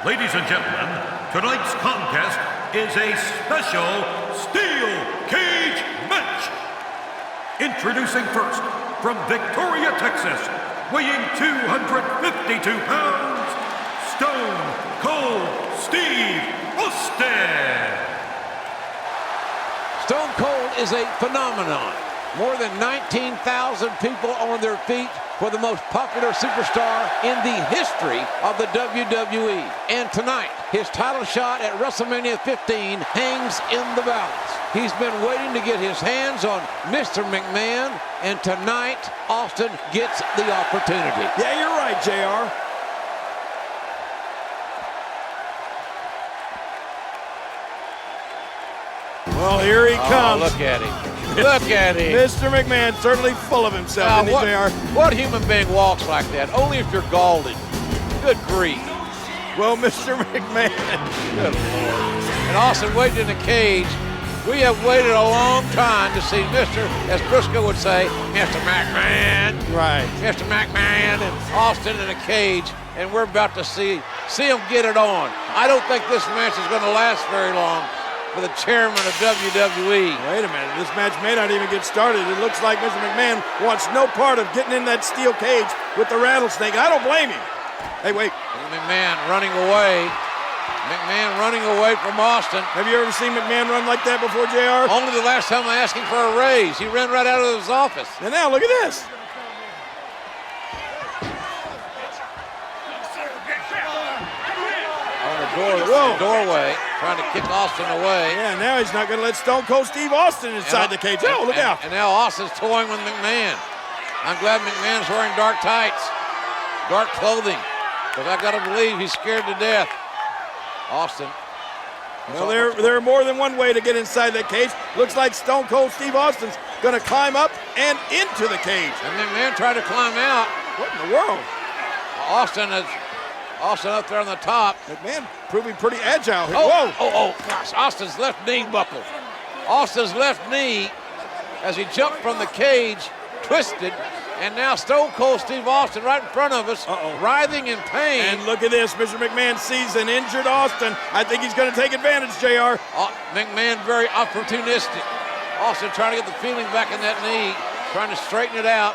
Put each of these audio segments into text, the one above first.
Ladies and gentlemen, tonight's contest is a special steel cage match. Introducing first, from Victoria, Texas, weighing 252 pounds, Stone Cold Steve Austin. Stone Cold is a phenomenon. More than 19,000 people on their feet for the most popular superstar in the history of the WWE. And tonight, his title shot at WrestleMania 15 hangs in the balance. He's been waiting to get his hands on Mr. McMahon, and tonight, Austin gets the opportunity. Yeah, you're right, JR. Well, here he comes. Look at him. Look at him. Mr. McMahon, certainly full of himself, isn't he, JR? What human being walks like that? Only if you're Galding. Good grief. Well, Mr. McMahon. Good Lord. And Austin waiting in the cage. We have waited a long time to see Mr., as Briscoe would say, Mr. McMahon. Right. Mr. McMahon and Austin in a cage, and we're about to see him get it on. I don't think this match is going to last very long for the chairman of WWE. Wait a minute, this match may not even get started. It looks like Mr. McMahon wants no part of getting in that steel cage with the rattlesnake. I don't blame him. Hey, wait. McMahon running away. McMahon running away from Austin. Have you ever seen McMahon run like that before, JR? Only the last time I asked him for a raise. He ran right out of his office. And now, look at this. Doorway, trying to kick Austin away. Yeah, now he's not going to let Stone Cold Steve Austin inside the cage. Oh, look out. And now Austin's toying with McMahon. I'm glad McMahon's wearing dark tights, dark clothing, because I got to believe he's scared to death. Austin. Well, there are more than one way to get inside that cage. Looks like Stone Cold Steve Austin's going to climb up and into the cage. And McMahon tried to climb out. What in the world? Austin up there on the top. McMahon proving pretty agile here. Oh, gosh, Austin's left knee buckled. Austin's left knee, as he jumped from the cage, twisted, and now Stone Cold Steve Austin right in front of us, writhing in pain. And look at this, Mr. McMahon sees an injured Austin. I think he's going to take advantage, JR. McMahon very opportunistic. Austin trying to get the feeling back in that knee, trying to straighten it out.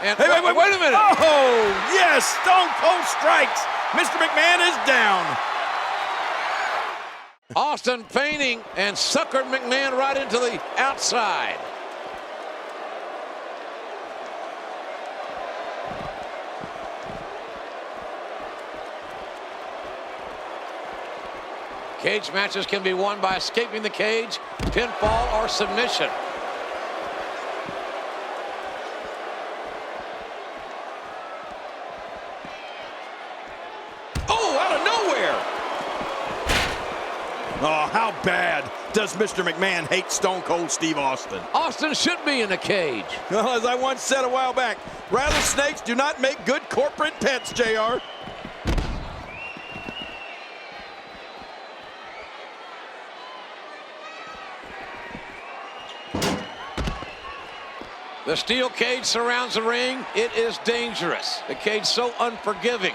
And hey, wait a minute. Oh, yes, Stone Cold strikes. Mr. McMahon is down. Austin feigning and suckered McMahon right into the outside. Cage matches can be won by escaping the cage, pinfall, or submission. Oh, how bad does Mr. McMahon hate Stone Cold Steve Austin? Austin should be in a cage. Well, as I once said a while back, rattlesnakes do not make good corporate pets, JR. The steel cage surrounds the ring. It is dangerous. The cage so unforgiving.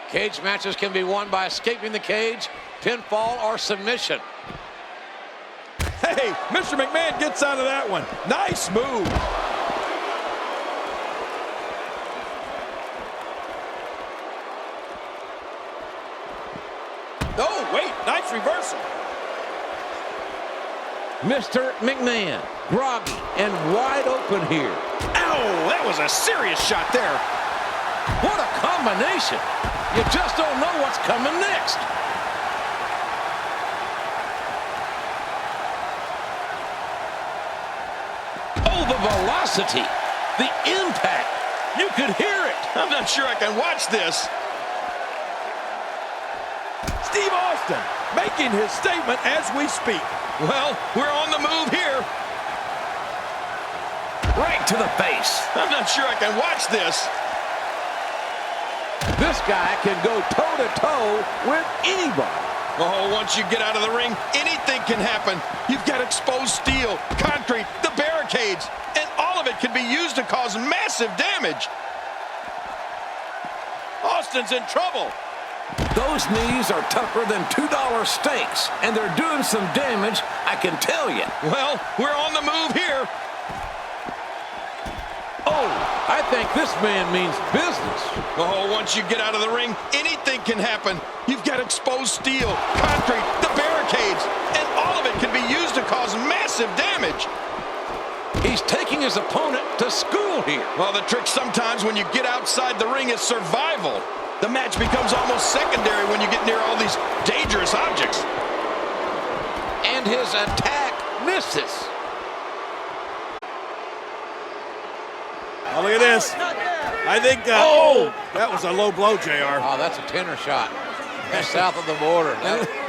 Cage matches can be won by escaping the cage, pinfall, or submission. Hey, Mr. McMahon gets out of that one. Nice move. Oh, wait, nice reversal. Mr. McMahon, groggy and wide open here. Ow, that was a serious shot there. What a combination. You just don't know what's coming next. Oh, the velocity, the impact. You could hear it. I'm not sure I can watch this. Steve Austin making his statement as we speak. Well, we're on the move here. Right to the face. I'm not sure I can watch this. This guy can go toe-to-toe with anybody. Oh, once you get out of the ring, anything can happen. You've got exposed steel, concrete, the barricades, and all of it can be used to cause massive damage. Austin's in trouble. Those knees are tougher than $2 steaks, and they're doing some damage, I can tell you. Well, we're on the move here. Oh, I think this man means business. Oh, once you get out of the ring, anything can happen. You've got exposed steel, concrete, the barricades, and all of it can be used to cause massive damage. He's taking his opponent to school here. Well, the trick sometimes when you get outside the ring is survival. The match becomes almost secondary when you get near all these dangerous objects. And his attack misses. Oh, look at this. I think, that was a low blow, JR. Oh, that's a tenor shot. That's south of the border.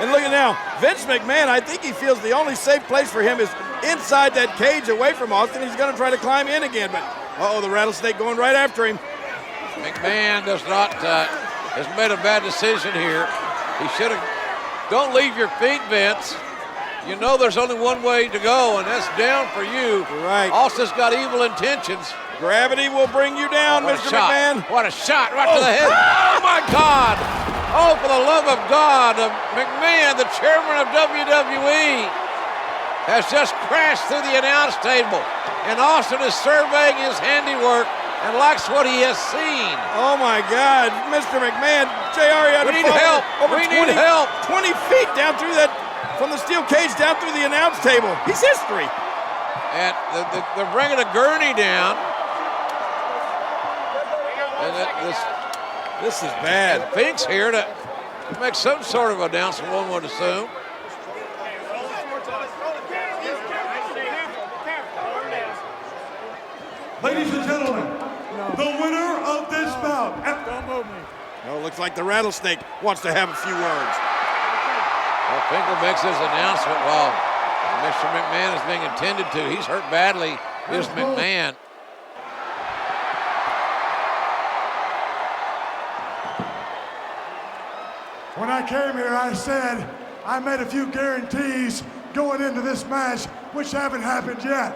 And look at now, Vince McMahon, I think he feels the only safe place for him is inside that cage away from Austin. He's going to try to climb in again, but, the rattlesnake going right after him. McMahon has made a bad decision here. He should have, don't leave your feet, Vince. You know there's only one way to go, and that's down for you. Right. Austin's got evil intentions. Gravity will bring you down, Mr. McMahon. What a shot right to the head. Oh, my God. Oh, for the love of God. McMahon, the chairman of WWE, has just crashed through the announce table. And Austin is surveying his handiwork and likes what he has seen. Oh, my God. Mr. McMahon, JR, you had to We need help. We need help. 20 feet down through that, from the steel cage down through the announce table. He's history. And they're bringing a gurney down. And this is bad. Fink's here to make some sort of announcement, one would assume. Ladies and gentlemen, the winner of this bout. Oh, looks like the rattlesnake wants to have a few words. Well, Finkel makes his announcement while Mr. McMahon is being attended to. He's hurt badly, is McMahon. When I came here, I said I made a few guarantees going into this match, which haven't happened yet.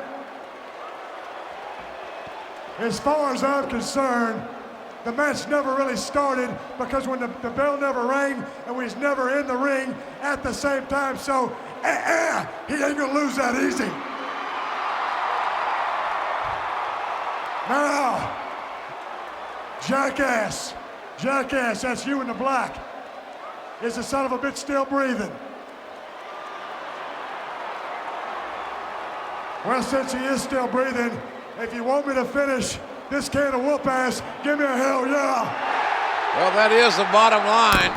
As far as I'm concerned, the match never really started because when the bell never rang and we was never in the ring at the same time, so he ain't gonna lose that easy. Now, jackass, that's you in the black. Is the son of a bitch still breathing? Well, since he is still breathing, if you want me to finish this can of whoop ass, give me a hell yeah. Well, that is the bottom line.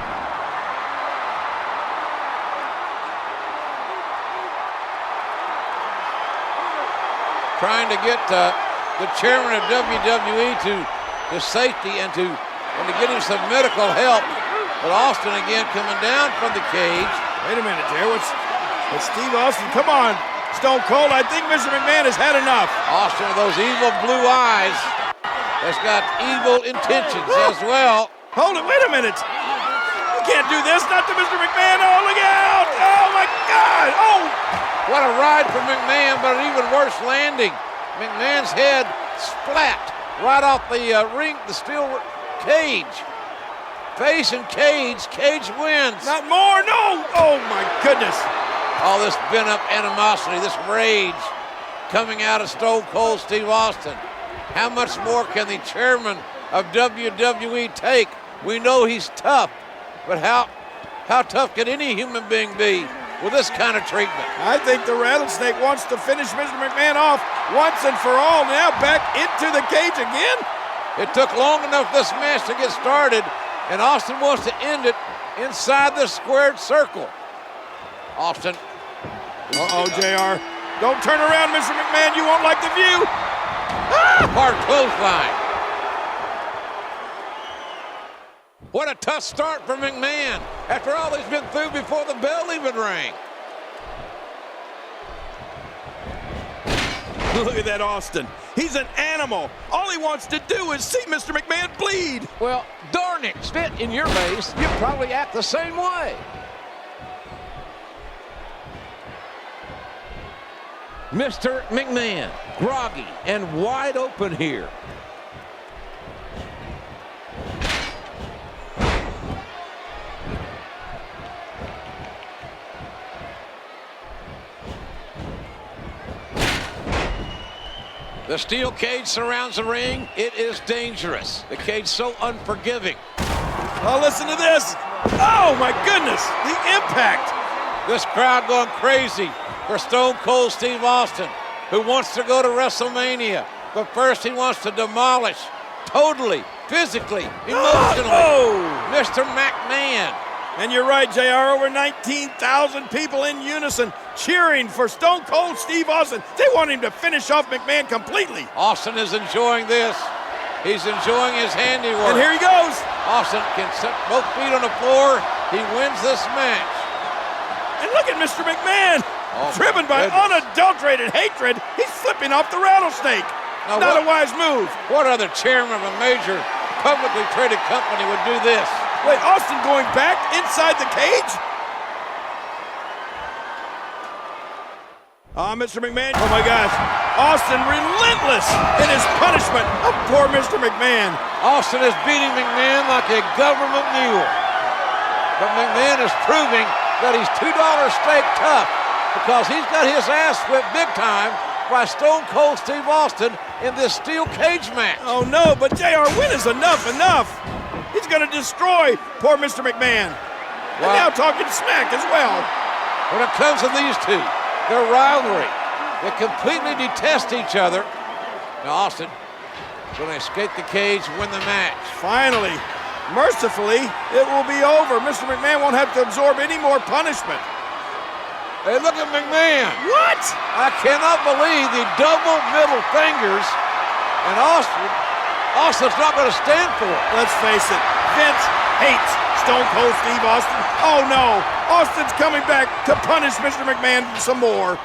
Trying to get the chairman of WWE to safety and to get him some medical help. But Austin again coming down from the cage. Wait a minute, Jerry. What's Steve Austin? Come on, Stone Cold. I think Mr. McMahon has had enough. Austin with those evil blue eyes has got evil intentions as well. Hold it. Wait a minute. You can't do this. Not to Mr. McMahon. Oh, look out. Oh, my God. Oh. What a ride for McMahon, but an even worse landing. McMahon's head splat right off the ring, the steel cage. Face and Cage wins. Not more, no! Oh my goodness. All this pent-up animosity, this rage coming out of Stone Cold Steve Austin. How much more can the chairman of WWE take? We know he's tough, but how tough can any human being be with this kind of treatment? I think the rattlesnake wants to finish Mr. McMahon off once and for all. Now back into the cage again. It took long enough this match to get started, and Austin wants to end it inside the squared circle. Austin. Uh-oh, JR. Don't turn around, Mr. McMahon. You won't like the view. Hard clothesline. What a tough start for McMahon after all he's been through before the bell even rang. Look at that Austin. He's an animal. All he wants to do is see Mr. McMahon bleed. Well, darn it, spit in your face, you probably act the same way. Mr. McMahon, groggy and wide open here. The steel cage surrounds the ring. It is dangerous. The cage so unforgiving. Oh, listen to this. Oh, my goodness. The impact. This crowd going crazy for Stone Cold Steve Austin, who wants to go to WrestleMania. But first he wants to demolish, totally, physically, emotionally, Mr. McMahon. And you're right, JR, over 19,000 people in unison cheering for Stone Cold Steve Austin. They want him to finish off McMahon completely. Austin is enjoying this. He's enjoying his handiwork. And here he goes. Austin can set both feet on the floor. He wins this match. And look at Mr. McMahon. Driven by unadulterated hatred, he's flipping off the rattlesnake. Now, Not a wise move. What other chairman of a major publicly traded company would do this? Wait, Austin going back inside the cage? Mr. McMahon, oh my gosh. Austin relentless in his punishment of poor Mr. McMahon. Austin is beating McMahon like a government mule. But McMahon is proving that he's $2 steak tough because he's got his ass whipped big time by Stone Cold Steve Austin in this steel cage match. Oh no, but JR, when is enough? He's going to destroy poor Mr. McMahon. And now talking smack as well. When it comes to these two, their rivalry, they completely detest each other. Now Austin is going to escape the cage and win the match. Finally, mercifully, it will be over. Mr. McMahon won't have to absorb any more punishment. Hey, look at McMahon. What? I cannot believe the double middle fingers, and Austin's not going to stand for it. Let's face it, Vince hates Stone Cold Steve Austin. Oh no, Austin's coming back to punish Mr. McMahon some more.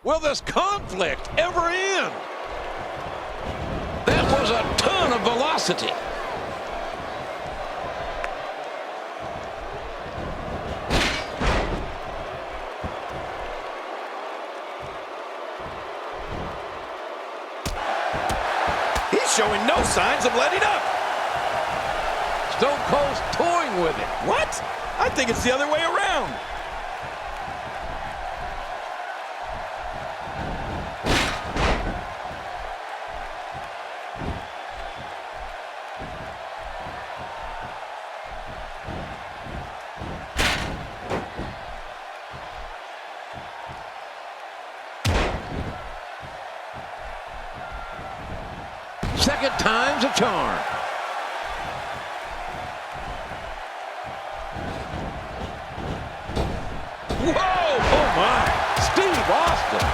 Will this conflict ever end? That was a ton of velocity. Showing no signs of letting up. Stone Cold's toying with it. What? I think it's the other way around. Second time's a charm. Whoa! Oh my! Steve Austin.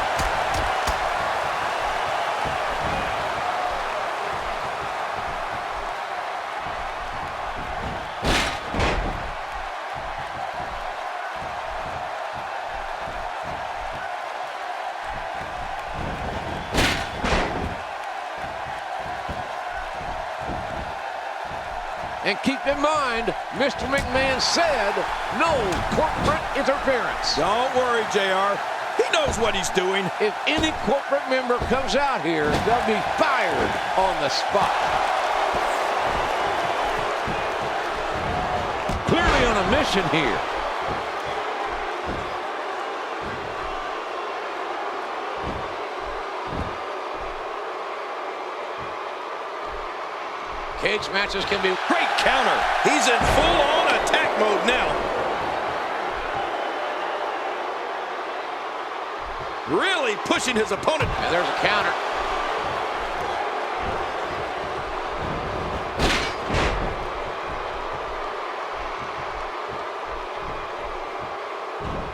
And keep in mind, Mr. McMahon said no corporate interference. Don't worry, JR. He knows what he's doing. If any corporate member comes out here, they'll be fired on the spot. Clearly on a mission here. Cage matches can be Great counter. He's in full-on attack mode now. Really pushing his opponent. And there's a counter.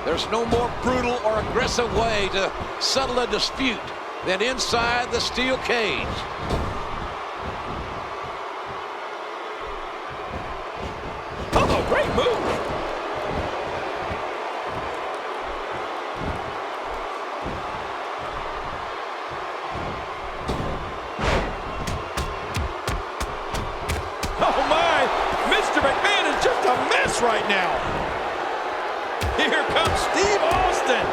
There's no more brutal or aggressive way to settle a dispute than inside the steel cage. Oh, great move. Oh my, Mr. McMahon is just a mess right now. Here comes Steve Austin.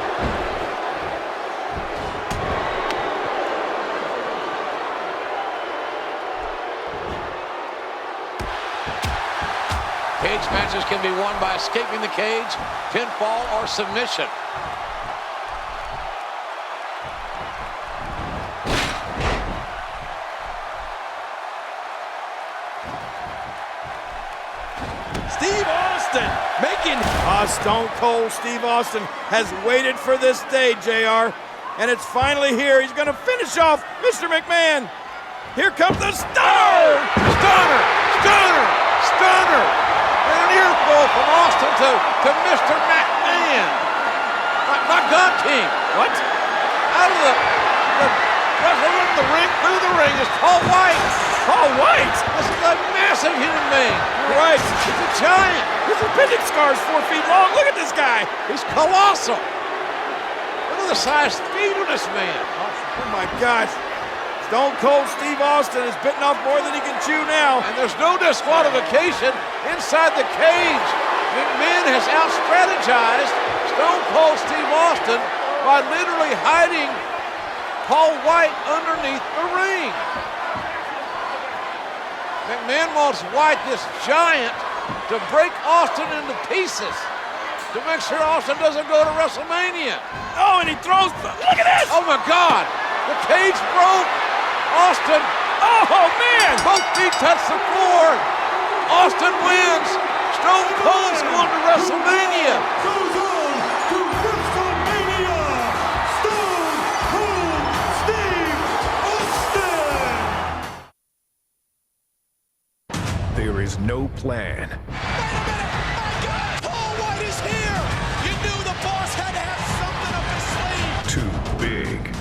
Cage matches can be won by escaping the cage, pinfall, or submission. Steve Austin making... Stone Cold Steve Austin has waited for this day, JR, and it's finally here. He's going to finish off Mr. McMahon. Here comes the stunner! Stunner! Stunner! Stunner! And an earful from Austin to Mr. McMahon. My God, team. What? Out of the wrestler in the ring, through the ring is Paul White. Paul White! This is a massive human being. Right. He's a giant. His appendix scar is 4 feet long. Look at this guy. He's colossal. Look at the size speed of this man. Oh my gosh. Stone Cold Steve Austin is bitten off more than he can chew now. And there's no disqualification inside the cage. McMahon has out-strategized Stone Cold Steve Austin by literally hiding Paul White underneath the ring. McMahon wants White, this giant, to break Austin into pieces to make sure Austin doesn't go to WrestleMania. Oh, and he throws. Look at this! Oh my God! The cage broke. Austin. Oh man! Both feet touch the floor. Austin wins. Stone Cold's going to WrestleMania. Goes on to WrestleMania. Stone Cold Steve Austin. There is no plan. Wait a minute! My God! Paul White is here! You knew the boss had to have something up his sleeve! Too big.